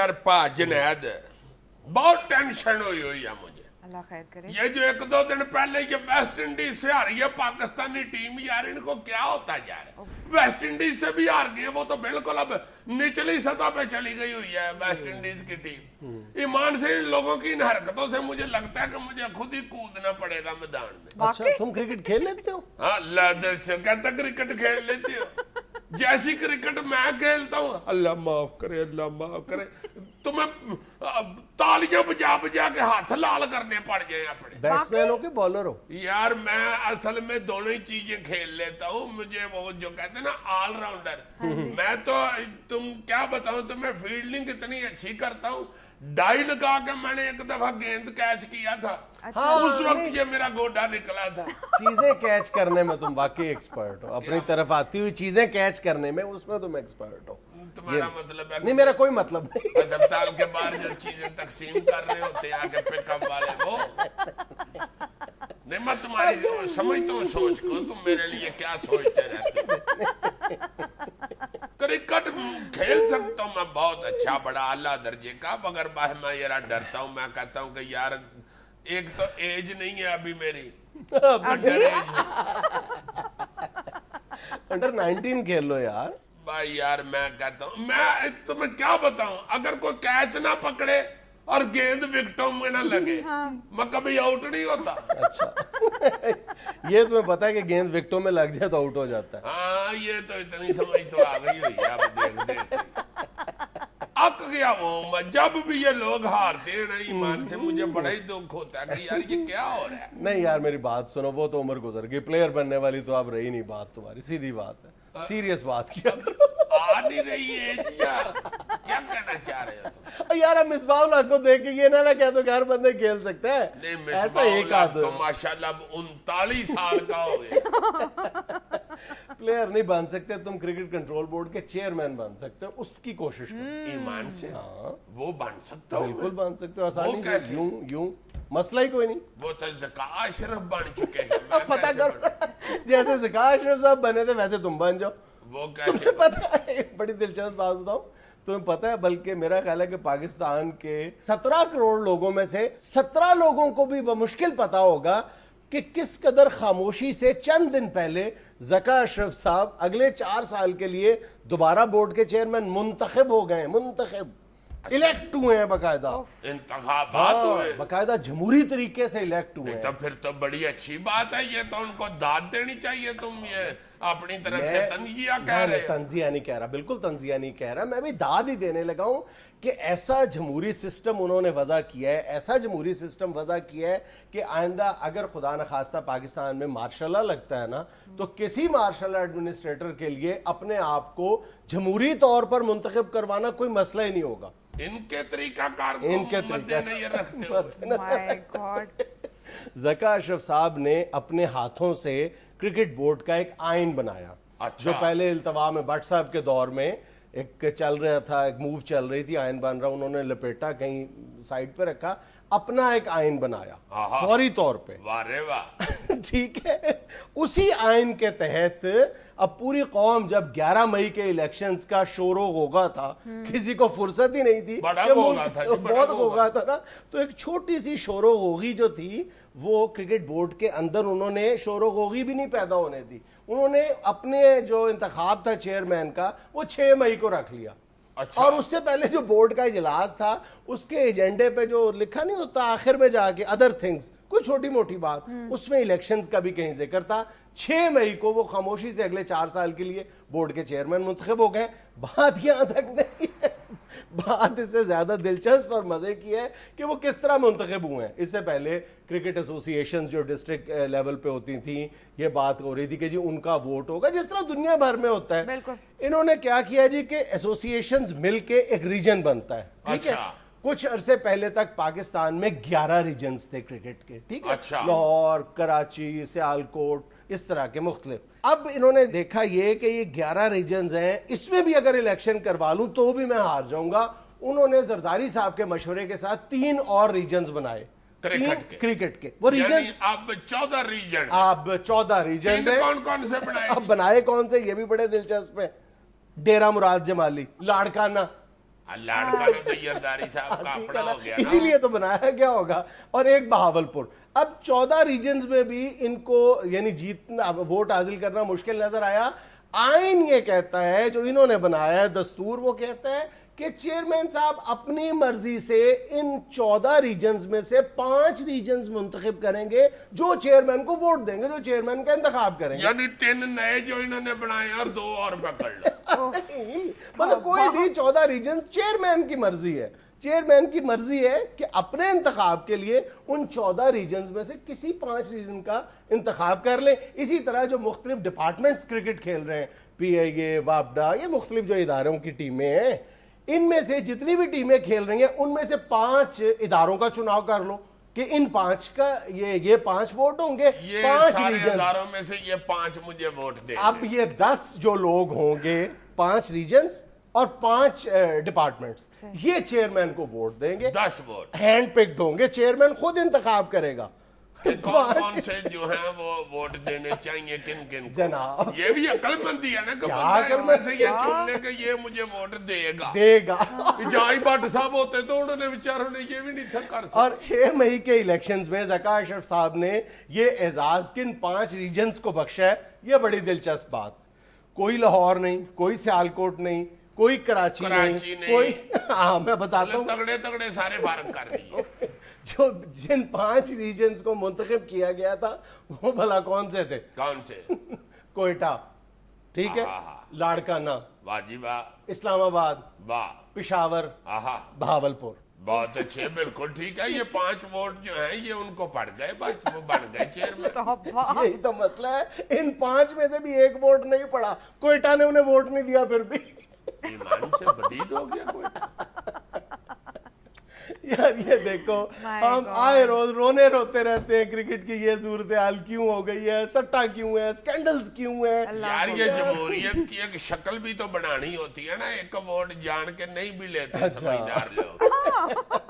یار پا جنید بہت ٹینشن ہوئی ہے مجھے. اللہ خیر کرے. یہ جو 1-2 دن پہلے یہ ویسٹ انڈیز سے ہار رہی ہے پاکستانی ٹیم, یار ان کو کیا ہوتا جا رہا ہے. ویسٹ انڈیز سے بھی ہار گئی ہے, وہ تو بالکل اب نچلی سطح پہ چلی گئی ہوئی ہے ویسٹ انڈیز کی ٹیم. ایمان سے ان لوگوں کی ان حرکتوں سے مجھے لگتا ہے کہ مجھے خود ہی کودنا پڑے گا میدان میں. اچھا تم کرکٹ کھیل لیتے ہو؟ ہاں اللہ سے کہتا کرکٹ کھیل لیتے ہو. جیسی کرکٹ میں کھیلتا ہوں, اللہ معاف کرے, اللہ معاف کرے, تمہیں تالیاں بجا بجا کے ہاتھ لال کرنے پڑ جائیں اپنے. بیٹسمین ہو کہ بالر ہو؟ یار میں اصل میں دونوں ہی چیزیں کھیل لیتا ہوں. مجھے وہ جو کہتے ہیں نا آل راؤنڈر, میں تو تم کیا بتاؤں تمہیں, فیلڈنگ اتنی اچھی کرتا ہوں. ڈائی لگا کے میں نے ایک دفعہ گیند کیچ کیا تھا, اس وقت یہ میرا گوڈا نکلا تھا. چیزیں کیچ کرنے میں تم واقعی ایکسپرٹ ہو, اپنی طرف آتی ہوئی چیزیں کیچ کرنے میں اس میں تم ایکسپرٹ ہو. تمہارا مطلب ہے نہیں, میرا کوئی مطلب نہیں. ہسپتال کے باہر جو چیزیں تقسیم کر رہے ہوتے ہیں آگے پک اپ والے, وہ نہیں. میں تمہاری سمجھتا ہوں سوچ کو, تم میرے لیے کیا سوچتے رہتے ہو. کرکٹ کھیل سکتا ہوں میں بہت اچھا, بڑا اعلیٰ درجے کا, مگر میں ذرا ڈرتا ہوں. میں کہتا ہوں کہ یار ایک تو ایج نہیں ہے ابھی میری, انڈر ایج. انڈر 19 کھیل لو یار. بھائی یار میں کہتا ہوں, میں تمہیں کیا بتاؤں, اگر کوئی کیچ نہ پکڑے اور گیند وکٹوں میں نہ لگے میں کبھی آؤٹ نہیں ہوتا. اچھا یہ تمہیں پتا ہے کہ گیند وکٹوں میں لگ جائے تو آؤٹ ہو جاتا ہے. ہاں یہ تو اتنی سمجھ تو آ گئی ہوئی ہے. اب دیکھ دیکھ اک گیا وہ, جب بھی یہ لوگ ہارتے ہیں نا ایمان سے مجھے بڑا ہی دکھ ہوتا ہے کہ یار یہ کیا ہو رہا ہے. نہیں یار میری بات سنو, وہ تو عمر گزر گئی, پلیئر بننے والی تو اب رہی نہیں بات تمہاری, سیدھی بات ہے. سیریس بات کیا آ نہیں رہی ہے یار, کیا کہنا چاہ رہے ہو تم؟ یار ہم مصباح الحق کو دیکھ کے یہ نہ کہہ دو کہ ہر بندے کھیل سکتے ہیں. نہیں ایسا مصباح ایک الحق آدھ تو ماشاءاللہ اب 39 سال کا ہو گیا. پلیئر نہیں بن سکتے تم, کرکٹ کنٹرول بورڈ کے چیئرمین بن سکتے ہو, اس کی کوشش کرو. ایمان سے ہاں وہ بن سکتا ہوں, بالکل بن سکتے ہو آسانی سے, کیسے؟ یوں مسئلہ ہی کوئی نہیں. وہ تو زکا اشرف بن چکے ہیں. میں پتہ کیسے کرو بنوں؟ جیسے زکا اشرف صاحب بنے تھے ویسے تم بن جاؤ. وہ کیسے تمہیں پتہ ہے, بڑی دلچسپ بات بتاؤں, تمہیں پتہ ہے بلکہ میرا خیال ہے کہ پاکستان کے 17 کروڑ لوگوں میں سے 17 لوگوں کو بھی بمشکل پتہ ہوگا کہ کس قدر خاموشی سے چند دن پہلے زکا اشرف صاحب اگلے 4 سال کے لیے دوبارہ بورڈ کے چیئرمین منتخب ہو گئے. منتخب الیکٹ ہوئے ہیں باقاعدہ, انتخابات ہوئے, باقاعدہ جمہوری طریقے سے الیکٹ ہوئے ہیں. تو پھر تو بڑی اچھی بات ہے. یہ تو ان کو داد دینی چاہیے. تم یہ اپنی طرف سے تنزیہ کہہ رہے میں تنزیہ نہیں کہہ رہا, بالکل تنزیہ نہیں کہہ رہا, میں بھی داد ہی دینے لگا ہوں کہ ایسا جمہوری سسٹم انہوں نے وضع کیا ہے, ایسا جمہوری سسٹم وضع کیا ہے کہ آئندہ اگر خدا نخواستہ پاکستان میں مارشل لا لگتا ہے نا, تو کسی مارشل لا ایڈمنسٹریٹر کے لیے اپنے آپ کو جمہوری طور پر منتخب کروانا کوئی مسئلہ ہی نہیں ہوگا. ان کے طریقہ کار کو ان کے مد نظر رکھتے ہوئے زکا اشرف صاحب نے اپنے ہاتھوں سے کرکٹ بورڈ کا ایک آئین بنایا. جو پہلے التوا میں بٹ صاحب کے دور میں ایک چل رہا تھا, ایک موو چل رہی تھی, آئین بن رہا, انہوں نے لپیٹا کہیں سائڈ پہ رکھا, اپنا ایک آئین بنایا فوری طور پہ. ٹھیک ہے, اسی آئین کے تحت اب پوری قوم, جب 11 مئی کے الیکشنز کا شور و غوغا تھا, کسی کو فرصت ہی نہیں تھی, بہت غوغا تھا نا, تو ایک چھوٹی سی شور و غوغی جو تھی وہ کرکٹ بورڈ کے اندر انہوں نے شور و غوغی بھی نہیں پیدا ہونے دی. انہوں نے اپنے جو انتخاب تھا چیئرمین کا وہ 6 مئی کو رکھ لیا. اور اس سے پہلے جو بورڈ کا اجلاس تھا اس کے ایجنڈے پہ جو لکھا نہیں ہوتا آخر میں جا کے ادر تھنگز, کوئی چھوٹی موٹی بات, اس میں الیکشنز کا بھی کہیں ذکر تھا. 6 مئی کو وہ خاموشی سے اگلے 4 سال کے لیے بورڈ کے چیئرمین منتخب ہو گئے. بات یہاں تک نہیں ہے, بات اس سے زیادہ دلچسپ اور مزے کی ہے کہ وہ کس طرح منتخب ہوئے ہیں. اس سے پہلے کرکٹ ایسوسی ایشنز جو ڈسٹرکٹ لیول پہ ہوتی تھیں, یہ بات ہو رہی تھی کہ جی ان کا ووٹ ہوگا جس طرح دنیا بھر میں ہوتا ہے. انہوں نے کیا کیا جی کہ ایسوسی ایشنز مل کے ایک ریجن بنتا ہے. ٹھیک ہے, کچھ عرصے پہلے تک پاکستان میں 11 ریجنز تھے کرکٹ کے. ٹھیک ہے, لاہور, کراچی, سیالکوٹ, اس طرح کے مختلف. اب انہوں نے دیکھا یہ کہ یہ 11 ریجنز ہیں, اس میں بھی اگر الیکشن کروا لوں تو بھی میں ہار جاؤں گا. انہوں نے زرداری صاحب کے مشورے کے ساتھ 3 اور ریجنز بنائے کرکٹ کے. وہ ریجنز اب 14 ریجن, اب 14 ریجنز ہیں. کون کون سے بنائے؟ اب بنائے کون سے, یہ بھی بڑے دلچسپ ہیں. ڈیرہ مراد جمالی, لاڑکانہ, لڑکا نے تو یرداری صاحب کا اپنا ہو گیا اسی لیے تو بنایا گیا ہوگا. اور ایک بہاولپور. اب 14 ریجنز میں بھی ان کو یعنی جیتنا ووٹ حاصل کرنا مشکل نظر آیا. آئین یہ کہتا ہے جو انہوں نے بنایا ہے دستور, وہ کہتا ہے کہ چیئرمین صاحب اپنی مرضی سے ان 14 ریجنز میں سے 5 ریجنز منتخب کریں گے جو چیئرمین کو ووٹ دیں گے, جو چیئرمین کا انتخاب کریں گے. یعنی 3 نئے جو انہوں نے بنائے اور 2 اور پکڑ لو. مطلب کوئی بھی 14 ریجنز چیئرمین کی مرضی ہے. چیئرمین کی مرضی ہے کہ اپنے انتخاب کے لیے ان 14 ریجنز میں سے کسی 5 ریجن کا انتخاب کر لیں. اسی طرح جو مختلف ڈپارٹمنٹس کرکٹ کھیل رہے ہیں, پی آئی اے, واپڈا, یہ مختلف جو اداروں کی ٹیمیں ہیں, ان میں سے جتنی بھی ٹیمیں کھیل رہی ہیں ان میں سے 5 اداروں کا چناؤ کر لو کہ ان 5 کا یہ 5 ووٹ ہوں گے. یہ 5 سارے ریجنز اداروں میں سے یہ 5 مجھے ووٹ دیں. اب یہ 10 جو لوگ ہوں گے, 5 ریجنز اور 5 ڈپارٹمنٹس, یہ چیئرمین کو ووٹ دیں گے. 10 ووٹ ہینڈ پکڈ ہوں گے, چیئرمین خود انتخاب کرے گا. کون سے جو ہیں وہ ووٹ دینے چاہیے کن کن کو. جناب یہ بھی عقل مندی ہے نا کہ کیا بندہ میں سے یہ چن لے کہ یہ مجھے ووٹ دے گا. جائی بٹ صاحب ہوتے تو انہوں نے بیچاروں نے یہ بھی نہیں تھا کر سکتا. اور 6 مئی کے الیکشنز میں ذکا اشرف صاحب نے یہ اعزاز کن 5 ریجنز کو بخشا ہے. یہ بڑی دلچسپ بات. کوئی لاہور نہیں, کوئی سیالکوٹ نہیں, کوئی کراچی نہیں, کوئی میں بتاتا ہوں تگڑے تگڑے سارے فارغ کر دیے. جو جن 5 ریجنز کو منتخب کیا گیا تھا وہ بھلا کون سے تھے؟ کون سے؟ کوئٹہ, ٹھیک ہے, لاڑکانہ, واجبہ, اسلام آباد, واہ, پشاور, بہاولپور. بہت اچھے, بالکل ٹھیک ہے. یہ 5 ووٹ جو ہیں یہ ان کو پڑ گئے, بس وہ بن گئے چیئرمین. یہی تو مسئلہ ہے, ان 5 میں سے بھی ایک ووٹ نہیں پڑا. کوئٹہ نے انہیں ووٹ نہیں دیا. پھر بھی ایمان سے بدید ہو گیا کوئٹہ. یار یہ دیکھو, ہم آئے روز رونے روتے رہتے ہیں کرکٹ کی یہ صورتحال کیوں ہو گئی ہے, سٹا کیوں ہے, سکینڈلز کیوں ہیں. یار یہ جمہوریت کی ایک شکل بھی تو بنانی ہوتی ہے نا. ایک ووٹ جان کے نہیں بھی لیتے سمجھدار لوگ.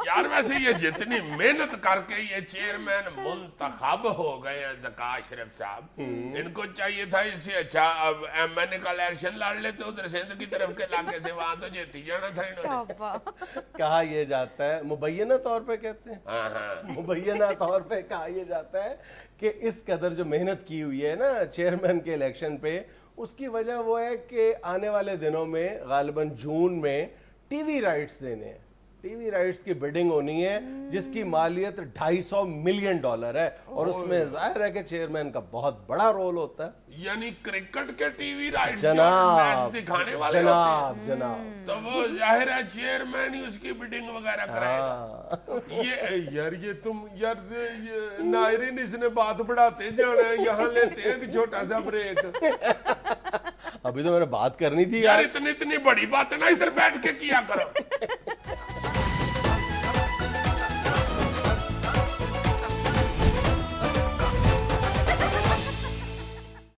یار ویسے یہ جتنی محنت کر کے یہ چیئرمین منتخب ہو گئے ہیں ذکا اشرف صاحب, ان کو چاہیے تھا اس سے اچھا اب ایم این اے کا الیکشن لڑ لیتے ادھر سندھ کی طرف کے علاقے سے, وہاں تو جیتی جانا تھا انہوں نے. کہا یہ جاتا ہے, مبینہ طور پہ کہتے ہیں, مبینہ طور پہ کہا یہ جاتا ہے کہ اس قدر جو محنت کی ہوئی ہے نا چیئرمین کے الیکشن پہ, اس کی وجہ وہ ہے کہ آنے والے دنوں میں غالباً جون میں ٹی وی رائٹس دینے ہیں. ٹی وی رائٹس کی بڈنگ ہونی ہے جس کی مالیت $250 ملین ہے, اور اس میں ظاہر ہے کہ چیئرمین کا بہت بڑا رول ہوتا ہے. یعنی کرکٹ کے ٹی وی رائٹس جناب, میچ دکھانے والے ہوتے ہیں, جناب تو وہ ظاہر ہے چیئرمین ہی اس کی بڈنگ وغیرہ کرائے گا. یہ یار یہ تم یار ناظرین اس نے بات بڑھاتے جانا ہے, یہاں لیتے ہیں ایک چھوٹا سا بریک. ابھی تو میں نے بات کرنی تھی یار. اتنی بڑی باتیں نا ادھر بیٹھ کے کیا کرو.